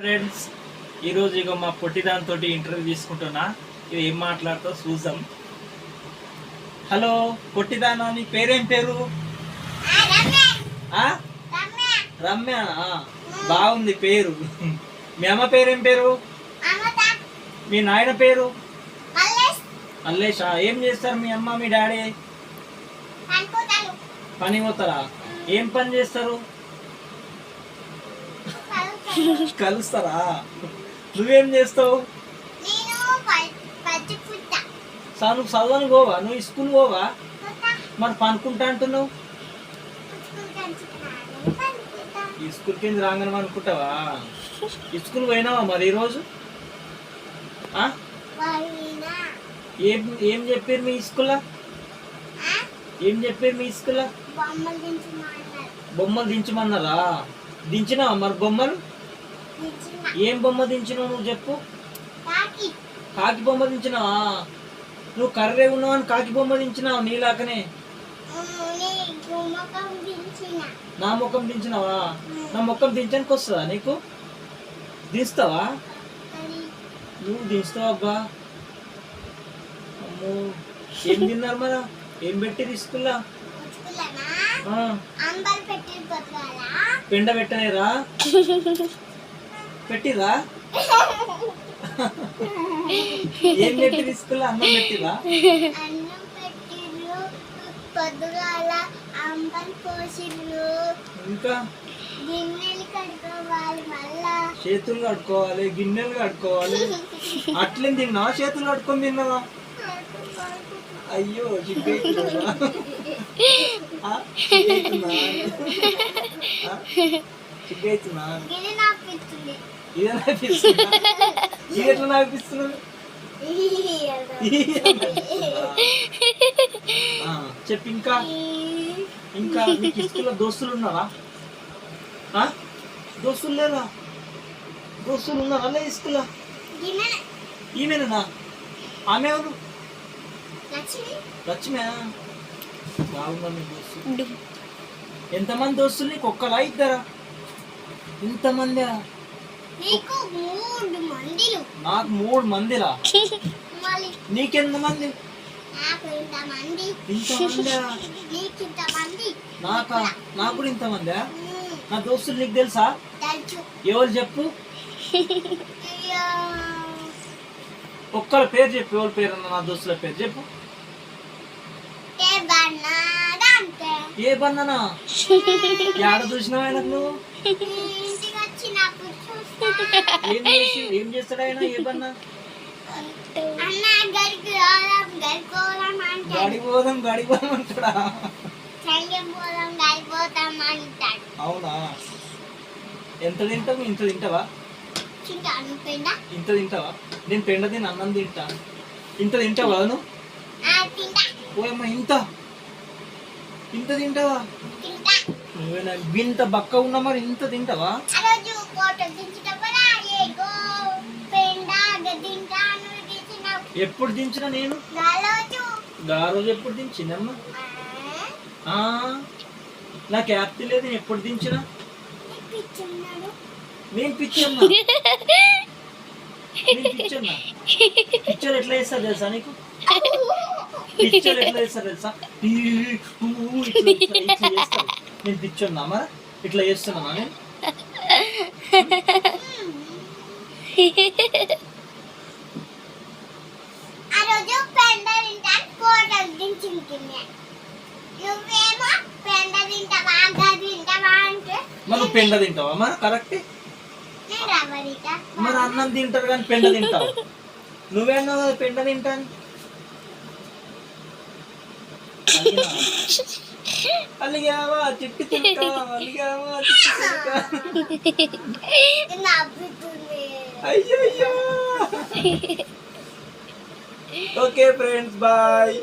Friends, ఈరోజు ఇక మా పొట్టిదానితో ఇంటర్వ్యూ తీసుకుంటున్నా. ఇది ఏం మాట్లాడుతావు చూద్దాం. హలో పొట్టిదానా, నీ పేరేం పేరు? రమ్య. బాగుంది పేరు. మీ అమ్మ పేరేం పేరు? మీ నాయన పేరు? మల్లేషా. ఏం చేస్తారు మీ అమ్మ మీ డాడీ? పని పోతారా? ఏం పని చేస్తారు? కలుస్తారా? నువ్వేం చేస్తావు? నువ్వు చదవని పోవా? నువ్వు స్కూల్ పోవా? మరి పనుకుంటా అంటున్నావు. ఈ స్కూల్ కింద రాగానే అనుకుంటావా? స్కూల్ పోయినావా మరి ఈరోజు? ఏం చెప్పారు మీ స్కూల్లో? ఏం చెప్పారు మీ స్కూల్లో? బొమ్మలు దించమన్నారా? దించినావా మరి బొమ్మలు? ఏం బొమ్మ దించినావు నువ్వు చెప్పు. కాకి బొమ్మ దించినావా? నువ్వు కర్రే ఉన్నావు అని కాకి బొమ్మ దించినావు నీలాకనే. నా ముఖం దించినావా? నా ముఖం దించడానికి వస్తుందా నీకు? దిస్తావా? నువ్వు దిస్తావా? అబ్బా అమ్మో. ఏం తిన్నారు మరి? ఏం పెట్టిరు స్కూల్లో? పెండ పెట్టలేరా? పెట్టిరా? ఏం పెట్టి స్కూల్లో? అన్నం పెట్టిరా? ఇంకా చేతులు కడుక్కోవాలి, గిన్నెలు కడుక్కోవాలి. అట్లేం తిన్నావా? చేతులు కడుక్కొని తిన్నావా? అయ్యో చిగ్గైతున్నా. ఇది ఎట్లా నాపిస్తున్నావు? చెప్పు. ఇంకా నీకు స్కూల్లో దోస్తులు ఉన్నారా? దోస్తులు లేరా? దోస్తులు ఉన్నారా లే స్కూల్లో? ఈమెనా? ఆమె ఎవరు? లక్ష్మి. బాగున్నా మీ దోస్తులు? ఎంతమంది దోస్తులు నీకు? ఒక్కలా ఇద్దరా? ఇంతమంది? నాకు 3 మందిరా? నీకెంతమంది? నాకు కూడా ఇంతమంది. నా దోస్తులు నీకు తెలుసా? ఎవరు చెప్పు? ఒక్కల పేరు చెప్పు. ఎవరి పేరు అన్న? నా దోస్తుల పేరు చెప్పు. ఏ బన్నానా? ఏడ చూసినావు ఆయనకు నువ్వు? ఏం చేస్తాడు ఆయన? ఏ బన్నా? గాడి పోదాం అంటాడా? అవునా? ఎంత తింటావు? ఇంత తింటావా? ఇంత తింటావా? నేను పెండ తిని అన్నం తింటా. ఇంత తింటావా నువ్వు? ఓయమ్మా, ఇంత తింటావా? నువ్వేనా ఇంత బక్క ఉన్నా మరి ఇంత తింటావా? ఎప్పుడు దించినా నేను? ఆ రోజు ఎప్పుడు దించిందమ్మా? నాకు యాప్తి లేదు. నేను ఎప్పుడు దించినా? నేను పిచ్చన్నా. పిక్చర్ ఎట్లా వేస్తారు తెలుసా నీకు? పిక్చర్ ఎట్లా వేస్తారు తెలుసా? నేను పిచ్చన్నా మరి? ఇట్లా చేస్తున్నా నేను? మనం పెండ తింటావా? మరి కరెక్ట్. మరి అన్నం తింటారు కానీ పెండ తింటావు. నువ్వేన్నావు కదా పెండ తింటాను. అలిగావా చిట్టి చిలుక? అలిగావా చిట్టి చిలుక? అయ్యో. Okay friends, bye.